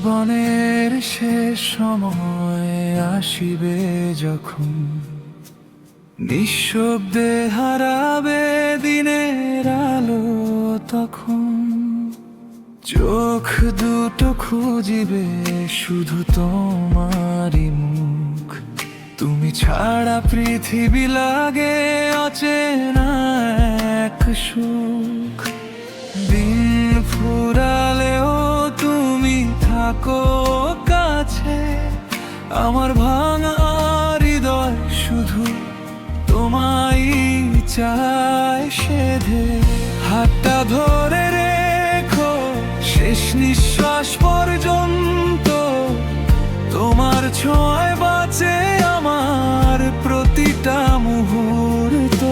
জীবনের শেষ সময় আসিবে যখন, নিঃশব্দে হারাবে দিনের আলো, তখন চোখ দুটো খুঁজিবে শুধু তোমারই মুখ। তুমি ছাড়া পৃথিবী লাগে অচেনা এক সুখ। দিন ফুরালেও তুমি থাকো কাছে, আমার ভাঙা হৃদয় শুধু তোমায় চায় সেধে। হাতটা ধরে রেখো শেষ নিঃশ্বাস পর্যন্ত, তোমার ছোঁয়ায় বাঁচে আমার প্রতিটা মুহূর্ত।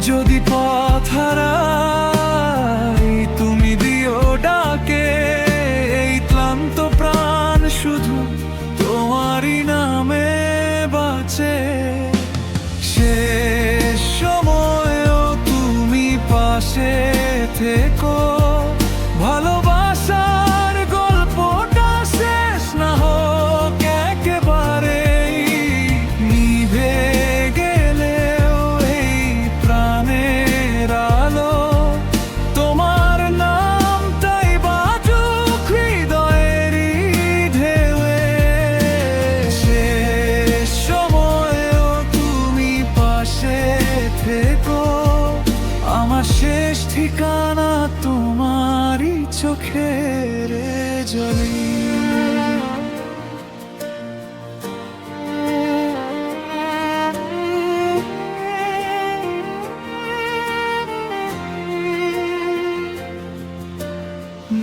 যদি পথ হারাই তুমি দিও ডাকে, এই ক্লান্ত প্রাণ শুধু তোমারই নামে বাঁচে। শেষ সময়েও তুমি পাশে থেকো, ভালোবাসার গল্পটা শেষ না হোক একেবারেই। নিভে গেলেও এই প্রাণের আলো, তোমার নামটাই বাজুক হৃদয়েরই ঢেউয়ে। শেষ সময়েও তুমি পাশে থেকো, আমার শেষ ঠিকানা তোমারই চোখের জলে।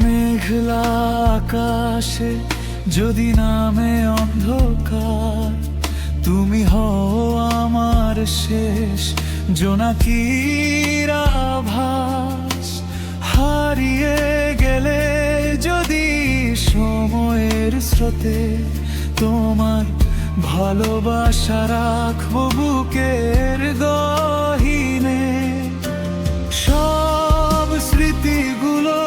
মেঘলা আকাশে যদি নামে অন্ধকার, তুমি হও আমার শেষ জোনাকির আভাস। হারিয়ে গেলে যদি সময়ের স্রোতে, তোমার ভালোবাসা রাখবো বুকের গহীনে। সব স্মৃতিগুলো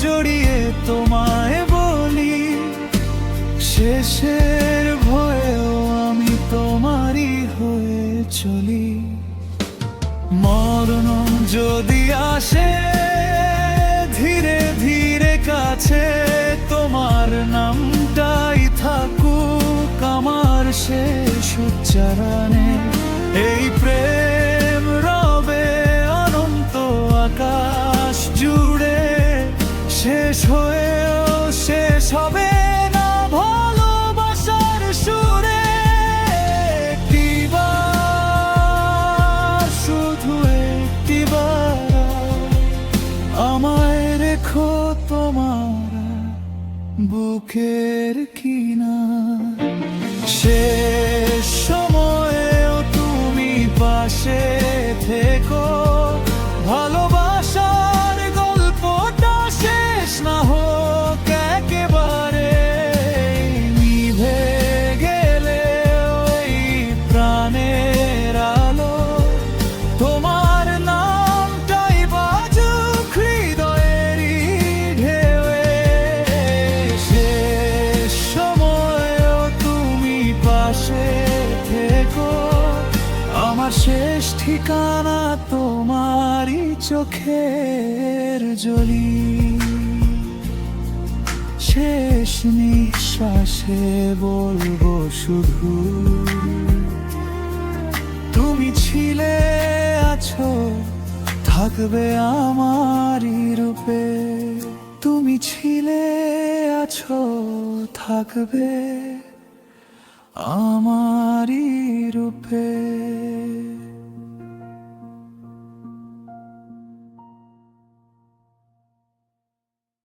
জড়িয়ে তোমায় বলি, শেষের ভয়েও আমি তোমারই হয়ে চলি। মরণ যদি আসে ধীরে ধীরে কাছে, তোমার নামটাই থাকুক আমার শেষ উচ্চারণে। এই প্রেম রবে অনন্ত আকাশ জুড়ে, শেষ হয়েও শেষ হবে না ভালোবাসার সুরে। একটিবার শুধু একটিবার আমায় রেখো তোমার বুকের কিনার। শেষ সময়েও তুমি পাশে থেকো, ভালোবাসার গল্পটা শেষ না হোক একেবারে। নিভে গেলেও এই প্রাণের আলো, তোমার নামটাই বাজুক হৃদয়েরই ঢেউয়ে। শেষ সময়েও তুমি পাশে থেকো, আমার শেষ ঠিকানা তোমারই চোখের জলি। শেষ নিঃশ্বাসে বলবো শুধু, তুমি ছিলে আছো থাকবে আমারই রূপে। তুমি ছিলে আছো থাকবে আমারই রূপে।